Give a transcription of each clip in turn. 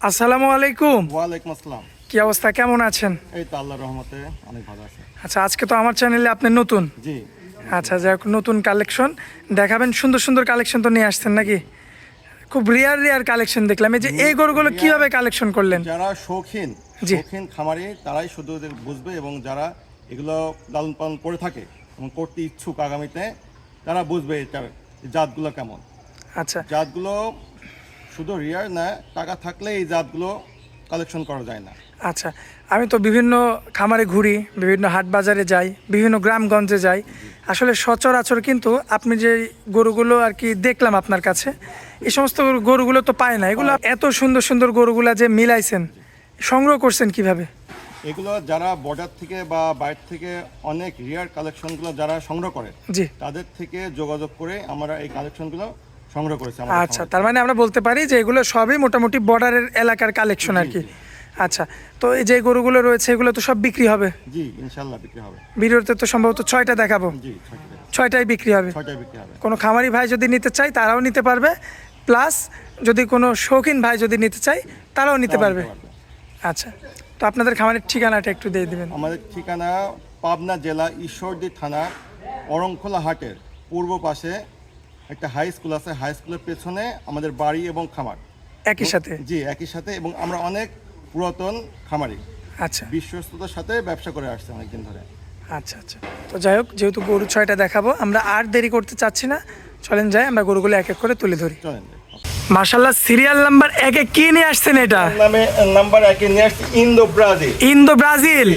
আসসালামু আলাইকুম। ওয়ালাইকুম আসসালাম। কি অবস্থা, কেমন আছেন? এই তো আল্লাহর রহমতে অনেক ভালো আছে। আচ্ছা, আজকে তো আমার চ্যানেলে আপনি নতুন। জি। আচ্ছা, যাই হোক, নতুন কালেকশন দেখাবেন। সুন্দর সুন্দর কালেকশন তো নিয়ে আসছেন নাকি? খুব রিয়ার রিয়ার কালেকশন দেখলাম। এই যে এই গরুগুলো কিভাবে কালেকশন করলেন? যারা শৌখিন জি। খামারি তারাই শুধু এদের বুঝবে, এবং যারা এগুলো লালন পালন করে থাকে এবং করতে ইচ্ছুক আগামীতে তারা বুঝবে এটার জাতগুলো কেমন। আচ্ছা জাতগুলো শুধু রিয়ার না, টাকা থাকলে এই জাতগুলো কালেকশন করা যায় না। আচ্ছা, আমি তো বিভিন্ন খামারে ঘুরি, বিভিন্ন হাট বাজারে যাই, বিভিন্ন গ্রামগঞ্জে যাই। আসলে সচরাচর কিন্তু আপনি যে গরুগুলো আর কি দেখলাম আপনার কাছে, এই সমস্ত গরুগুলো তো পায় না। এগুলো এত সুন্দর সুন্দর গরুগুলা যে মিলাইছেন, সংগ্রহ করছেন কিভাবে? এগুলো যারা বর্ডার থেকে বা বাইরে থেকে অনেক রিয়ার কালেকশনগুলো যারা সংগ্রহ করে, জি। তাদের থেকে যোগাযোগ করে আমরা এই কালেকশনগুলো সংগ্রহ করেছি আমাদের আচ্ছা, খামারে। তার মানে আমরা বলতে পারি যে এগুলো সবই মোটামুটি বর্ডারের এলাকার কালেকশন আর কি। আচ্ছা, তো এই যে গরুগুলো রয়েছে এগুলো তো সব বিক্রি হবে? জি, ইনশাল্লাহ বিক্রি হবে। ভিডিওতে তো সম্ভবত 6টা দেখাবো। জি, 6টাই বিক্রি হবে। 6টায় বিক্রি হবে। কোনো খামারি ভাই যদি নিতে চায় তারাও নিতে পারবে, প্লাস যদি কোনো শৌখিন ভাই যদি নিতে চায় তারাও নিতে পারবে। আচ্ছা, তো আপনাদের খামারের ঠিকানাটা একটু দিয়ে দিবেন। আমাদের ঠিকানা পাবনা জেলা ঈশ্বরদী থানা অরংখোলা হাটের পূর্ব পাশে একটা হাই স্কুল আছে। হাই স্কুলের পেছনে আমাদের বাড়ি এবং খামার একই সাথে? জি, একই সাথে। এবং আমরা অনেক পুরাতন খামারি, আচ্ছা বিশ্বস্ততার সাথে ব্যবসা করে আসছে অনেকদিন ধরে। আচ্ছা আচ্ছা, তো যাই হোক, যেহেতু গরু 6টা দেখাবো, আমরা আর দেরি করতে চাচ্ছি না, চলেন যাই আমরা গরুগুলো এক এক করে তুলে ধরি। চলেন। মাশাআল্লাহ, সিরিয়াল নাম্বার 1-এ কি নিয়ে আসছেন এটা? নাম্বার 1-এ নিয়ে আসছি ইন্দো ব্রাজিল। Indo Brazil.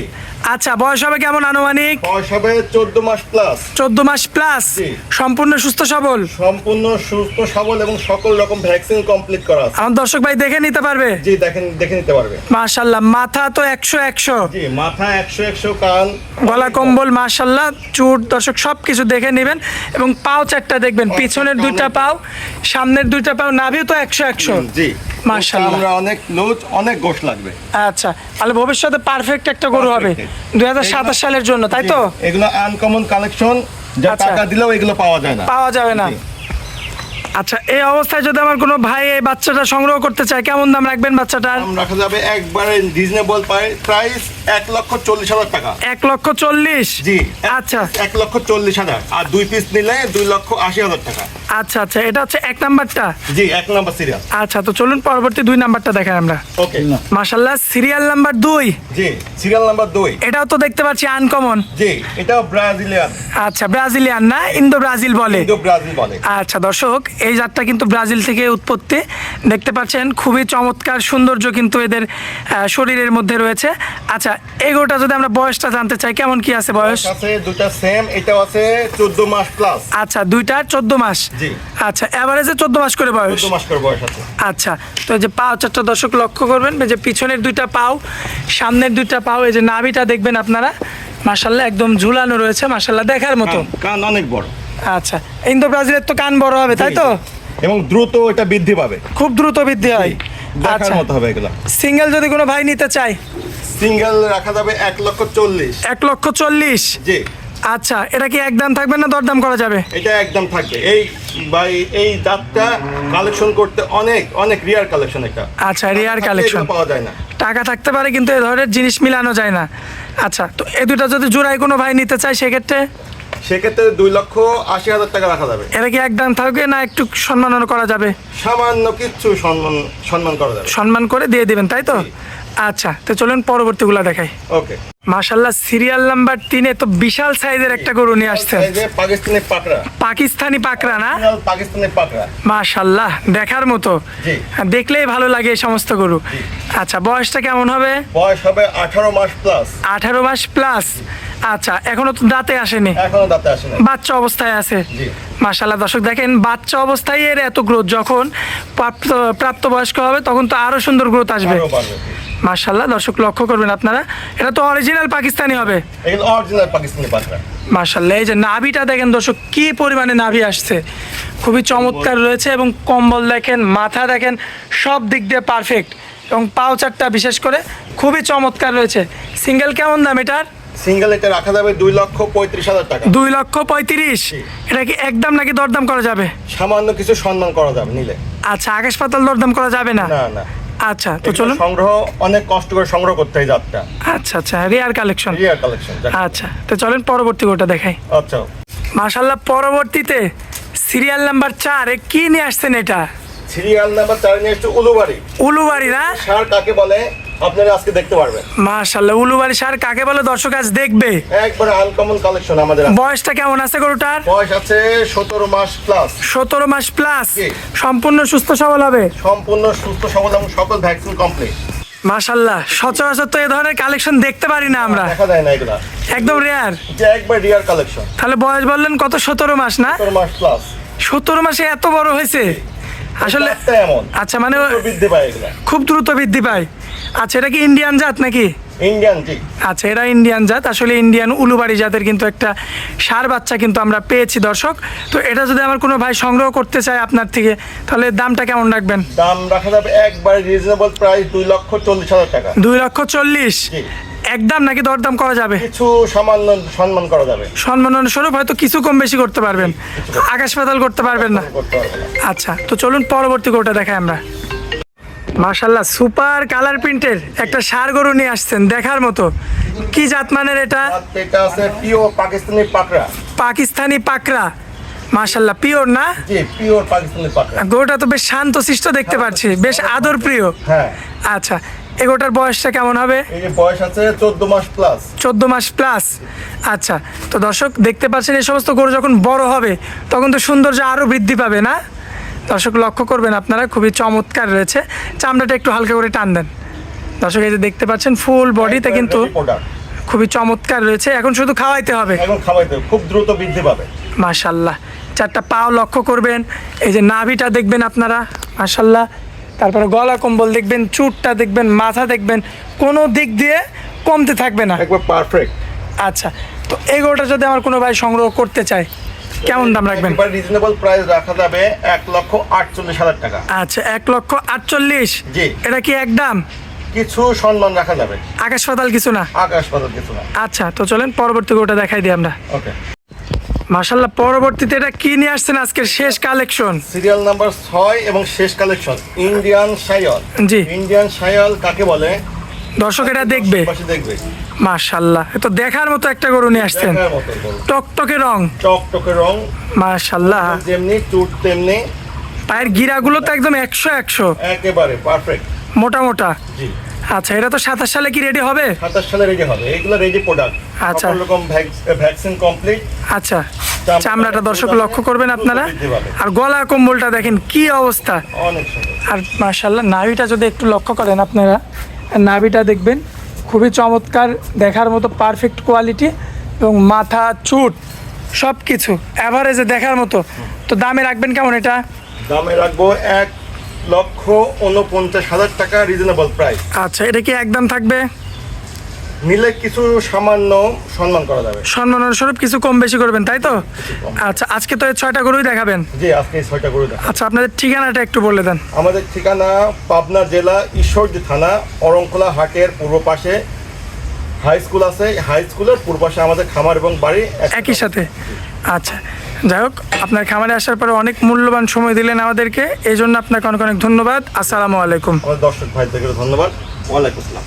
আচ্ছা, বয়স হবে কেমন আনুমানিক? বয়স হবে 14 মাস প্লাস। 14 মাস প্লাস। জি। সম্পূর্ণ সুস্থ সবল? সম্পূর্ণ সুস্থ সবল এবং সকল রকম ভ্যাকসিন কমপ্লিট করা আছে। আমার দর্শক ভাই দেখে নিতে পারবে? জি, দেখে নিতে পারবে। মাশাআল্লাহ, মাথা তো 100-100। জি, মাথা 100-100, কান, গলা কম্বল মাশাআল্লাহ, চুট, দর্শক সবকিছু দেখে নেবেন। এবং পাও চারটা দেখবেন, পিছনের 2টা পাও, সামনের 2টা পাও, নাভিও তো 100-100। জি, মাশাআল্লাহ। আমরা অনেক লুজ, অনেক গোশ লাগবে। আচ্ছা, তাহলে ভবিষ্যতে পারফেক্ট একটা গরু হবে 2027 সালের জন্য, তাই তো? এগুলো আনকমন কালেকশন, যা আচ্ছা। টাকা দিলেও এগুলো পাওয়া যায় না। পাওয়া যাবে না। জি। আচ্ছা, এই অবস্থায় যদি আমার কোনো ভাই এই বাচ্চাটা সংগ্রহ করতে চায়, কেমন দাম রাখবেন বাচ্চাটার? দাম রাখা যাবে একবারে রিজনেবল প্রাইস 1,40,000 টাকা। 1,40,000? জি। আচ্ছা 1,40,000। আর 2 পিস নিলে 2,80,000 টাকা। আচ্ছা আচ্ছা, এটা হচ্ছে 1 নাম্বারটা। জি, 1 নাম্বার সিরিয়াল। আচ্ছা, তো চলুন পরবর্তী 2 নাম্বারটা দেখাই আমরা। ওকে। মাশাআল্লাহ, সিরিয়াল নাম্বার 2। জি, সিরিয়াল নাম্বার 2। এটাও তো দেখতে পাচ্ছি আনকমন। জি, এটাও ব্রাজিলিয়ান। আচ্ছা, ব্রাজিলিয়ান না, ইন্দো ব্রাজিল বলে। ইন্দো ব্রাজিল বলে। আচ্ছা দর্শক, এই জাতটা কিন্তু ব্রাজিল থেকে উৎপত্তি। দেখতে পাচ্ছেন খুবই চমৎকার সৌন্দর্য কিন্তু এদের শরীরের মধ্যে রয়েছে। আচ্ছা, এই গরুটা যদি আমরা বয়সটা জানতে চাই, কেমন কি আছে বয়স? আছে দুটো সেম, এটাও আছে 14 মাস প্লাস। আচ্ছা, দুইটার 14 মাস। জি। আচ্ছা, এভারেজে 14 মাস করে বয়স। 14 মাস করে বয়স আছে। আচ্ছা, তো এই যে পাও চারটা দর্শক লক্ষ্য করবেন, এই যে পিছনের 2টা পাও, সামনের 2টা পাও, এই যে নাভিটা দেখবেন আপনারা, মাশাআল্লাহ একদম ঝুলানো রয়েছে, মাশাআল্লাহ দেখার মতো। কান অনেক বড়। আচ্ছা, ইন্দো ব্রাজিলের তো কান বড় হবে, তাই তো? এবং দ্রুত এটা বৃদ্ধি পাবে, খুব দ্রুত বৃদ্ধি হয়। দেখার আচ্ছা, মতো হবে এগুলো। সিঙ্গেল যদি কোনো ভাই নিতে চায়, সিঙ্গেল রাখা যাবে 1,40,000। 1,40,000? জি। আচ্ছা, এটা কি একদম থাকবে না দরদাম করা যাবে? এটা একদম থাকবে। এই দাঁতটা কালেকশন করতে অনেক অনেক রিয়ার কালেকশন এটা। আচ্ছা, রিয়ার কালেকশন পাওয়া যায় না। টাকা থাকতে পারে কিন্তু এ ধরনের জিনিস মিলানো যায় না। আচ্ছা, তো এই দুটা যদি জোড়ায় কোনো ভাই নিতে চায় সেক্ষেত্রে? সেক্ষেত্রে 2,80,000 টাকা রাখা যাবে। এটা কি একদম থাকবে না একটু সম্মান করা যাবে? সামান্য কিছু সম্মান করা যাবে। সম্মান করে দিয়ে দিবেন, তাই তো? আচ্ছা, তো চলুন পরবর্তীগুলো দেখাই। ওকে। মাশাআল্লাহ, সিরিয়াল নাম্বার 3-এ তো বিশাল সাইজের একটা গরু নিয়ে আসছেন। এই যে পাকিস্তানি পাকড়া। পাকিস্তানি পাকড়া না? পাকিস্তানি পাকড়া। মাশাআল্লাহ, দেখার মতো। জি। দেখলেই ভালো লাগে এই সমস্ত গরু। আচ্ছা, বয়সটা কেমন হবে? বয়স হবে 18 মাস প্লাস। 18 মাস প্লাস। আচ্ছা, এখনো তো দাঁতে আসেনি? এখনো দাঁতে আসেনি। বাচ্চা অবস্থায় আছে। জি। মাশাআল্লাহ দর্শক দেখেন, বাচ্চা অবস্থায় এর এত গ্রোথ, যখন প্রাপ্তবয়স্ক হবে তখন তো আরো সুন্দর গ্রোথ আসবে। আরো বাড়বে। মাশাআল্লাহ দর্শক লক্ষ্য করবেন আপনারা, এটা তো অরিজিনাল পাকিস্তানি হবে। এগুলো অরিজিনাল পাকিস্তানি পাকড়া। মাশাআল্লাহ, এই যে নাভিটা দেখেন দর্শক, কি পরিমাণে নাভি আসছে, খুবই চমৎকার রয়েছে। এবং কম্বল দেখেন, মাথা দেখেন, সব দিক দিয়ে পারফেক্ট। এবং পাও চারটা বিশেষ করে খুবই চমৎকার রয়েছে। সিঙ্গেল কেমন দাম এটার? সিঙ্গেল এটা রাখা যাবে 2,35,000 টাকা। 2,35,000? এটা কি একদম নাকি দরদাম করা যাবে? সামান্য কিছু সম্মান করা যাবে নিলে। আচ্ছা, আকাশ পাতাল দরদাম করা যাবে না? না না। আচ্ছা, তো এগুলো চলুন। সংগ্রহ অনেক কষ্ট করে সংগ্রহ করতে হয় জাতটা, আচ্ছা আচ্ছা, রেয়ার কালেকশন। রিয়ার কালেকশন। আচ্ছা, তো চলেন পরবর্তী গরুটা দেখাই। আচ্ছা, মাশাল্লাহ, পরবর্তীতে সিরিয়াল নাম্বার 4 এ কি নিয়ে আসছেন এটা? সিরিয়াল নাম্বার 4 নিয়ে এসেছে উলুবাড়ি। উলুবাড়ি না? সার কাকে বলে আপনারা আজকে দেখতে পারবেন। মাশাল্লাহ, উলুবাড়ি সার কাকে বলে দর্শক আজ দেখবে। একবারে আনকমন কালেকশন আমাদের আছে। বয়সটা কেমন আছে গরুটার? বয়স আছে 17 মাস প্লাস। 17 মাস প্লাস। জি। সম্পূর্ণ সুস্থ সবল হবে। সম্পূর্ণ সুস্থ সবল এবং সকল ভ্যাকসিন কমপ্লিট। মাশাল্লাহ, সচরাচর তো এই ধরনের কালেকশন দেখতে পারি না আমরা, দেখা যায় না এগুলা, একদম রেয়ার। যে একবার রিয়ার কালেকশন। তাহলে বয়স বললেন কত? 17 মাস না? 17 মাস প্লাস। 17 মাসে এত বড় হয়েছে আসলে। জাতটা এমন আচ্ছা, মানে দ্রুত বৃদ্ধি পায় এগুলা। খুব দ্রুত বৃদ্ধি পায়। আচ্ছা, এটা কি ইন্ডিয়ান জাত নাকি? ইন্ডিয়ান, জি। আচ্ছা, এরা ইন্ডিয়ান জাত। আসলে ইন্ডিয়ান উলুবাড়ি জাতের কিন্তু একটা ষাঁড় বাচ্চা কিন্তু আমরা পেয়েছি দর্শক। তো এটা যদি আমার কোনো ভাই সংগ্রহ করতে চায় আপনার থেকে, তাহলে দামটা কেমন রাখবেন? দাম রাখা যাবে একবারে রিজনেবল প্রাইস 2,40,000 টাকা। 2,40,000 জি। একদম নাকি দরদাম করা যাবে? কিছু সামান্য সম্মান করা যাবে। সম্মানস্বরূপ হয়তো কিছু কম বেশি করতে পারবেন, আকাশ পাতাল করতে পারবেন না। করতে পারবো না। আচ্ছা, তো চলুন পরবর্তী গরুটা দেখাই আমরা। মাশাল্লাহ, সুপার কালার প্রিন্টের একটা ষাঁড় গরু নিয়ে আসছেন, দেখার মতো। কি জাত মানের এটা? এটা আছে পিওর পাকিস্তানি পাকড়া। পাকিস্তানি পাকড়া। মাশাল্লাহ, পিওর না? জি, পিওর পাকিস্তানি পাকড়া। গরুটা তো বেশ শান্তশিষ্ট দেখতে পাচ্ছি, বেশ আদর প্রিয়। হ্যাঁ। আচ্ছা, এই গরুটার বয়সটা কেমন হবে? এই যে বয়স আছে 14 মাস প্লাস। 14 মাস প্লাস। আচ্ছা, তো দর্শক দেখতে পাচ্ছেন এই সমস্ত গরু যখন বড় হবে তখন তো সৌন্দর্য আরও বৃদ্ধি পাবে না? দর্শক লক্ষ্য করবেন আপনারা, খুবই চমৎকার রয়েছে। চামড়াটা একটু হালকা করে টান দেন। দর্শক এই যে দেখতে পাচ্ছেন ফুল বডিতে কিন্তু খুবই চমৎকার রয়েছে। এখন শুধু খাওয়াইতে হবে। এখন খাওয়াইতে হবে, খুব দ্রুত বৃদ্ধি পাবে। মাশাল্লাহ, 4টা পাও লক্ষ্য করবেন। এই যে নাভিটা দেখবেন আপনারা, মাশাল্লাহ। তারপরে গলা কম্বল দেখবেন, চুটটা দেখবেন, মাথা দেখবেন, কোনো দিক দিয়ে কমতে থাকবে না। একবার পারফেক্ট। আচ্ছা, তো এই গরুটা যদি আমার কোনো ভাই সংগ্রহ করতে চায়, কেমন দাম রাখবেন? একবার রিজনেবল প্রাইস রাখা যাবে 1,48,000 টাকা। আচ্ছা, 1,48,000। জি। এটা কি একদম? কিছু সম্মান রাখা যাবে, আকাশ পাতাল কিছু না। আকাশ পাতাল কিছু না। আচ্ছা, তো চলেন পরবর্তী গরুটা দেখাই দিই আমরা। ওকে। মাশাল্লাহ, পরবর্তীতে এটা কি নিয়ে আসছেন আজকের শেষ কালেকশন? সিরিয়াল নাম্বার 6 এবং শেষ কালেকশন ইন্ডিয়ান শাইওয়াল। জি। ইন্ডিয়ান শাইওয়াল কাকে বলে দর্শক এটা দেখবে। পাশে দেখবে। মাশাল্লাহ, এ তো দেখার মতো একটা গরু নিয়ে আসছেন। দেখার মতো গরু। টকটকে রং। চকটকে রং। মাশাল্লাহ, যেমনি চুট তেমনি। পায়ের গিরাগুলো তো একদম 100 একেবারে পারফেক্ট। মোটা মোটা। জি। আচ্ছা, এটা তো 27 সালে কি রেডি হবে? 27 সালে রেডি হবে। এগুলো রেডি প্রোডাক্ট। আচ্ছা। সকল রকম ভ্যাকসিন কমপ্লিট। আচ্ছা, চামড়াটা দর্শক লক্ষ্য করবেন আপনারা। বৃদ্ধি পাবে। আর গলা কম্বলটা দেখেন কি অবস্থা। অনেক সুন্দর। আর মাশাল্লাহ, নাভিটা যদি একটু লক্ষ্য করেন আপনারা, নাভিটা দেখবেন খুবই চমৎকার, দেখার মতো পারফেক্ট কোয়ালিটি, এবং মাথা চুট সব কিছু অ্যাভারেজে দেখার মতো। তো দামে রাখবেন কেমন এটা? দামে রাখবো 1,49,000 টাকা রিজনেবল প্রাইস। আচ্ছা, এটা কি একদম থাকবে? নিলে কিছু সামান্য সম্মান করা যাবে। সম্মানস্বরূপ কিছু কম বেশি করবেন, তাই তো? আচ্ছা, আজকে তো এই 6টা গরুই দেখাবেন। জি, আজকে এই 6টা গরু দেখা। আচ্ছা, আপনাদের ঠিকানাটা একটু বলে দেন। আমাদের ঠিকানা পাবনা জেলা ঈশ্বরদী থানা অরংখোলা হাটের পূর্ব পাশে হাই স্কুল আছে। হাই স্কুলের পূর্ব পাশে আমাদের খামার এবং বাড়ি একই সাথে। আচ্ছা, যাই হোক, আপনার খামারে আসার পরে অনেক মূল্যবান সময় দিলেন আমাদেরকে, এই জন্য আপনাকে অনেক অনেক ধন্যবাদ। আসসালামু আলাইকুম। আমার দর্শক ভাইদেরকে ধন্যবাদ। ওয়ালাইকুম আসসালাম।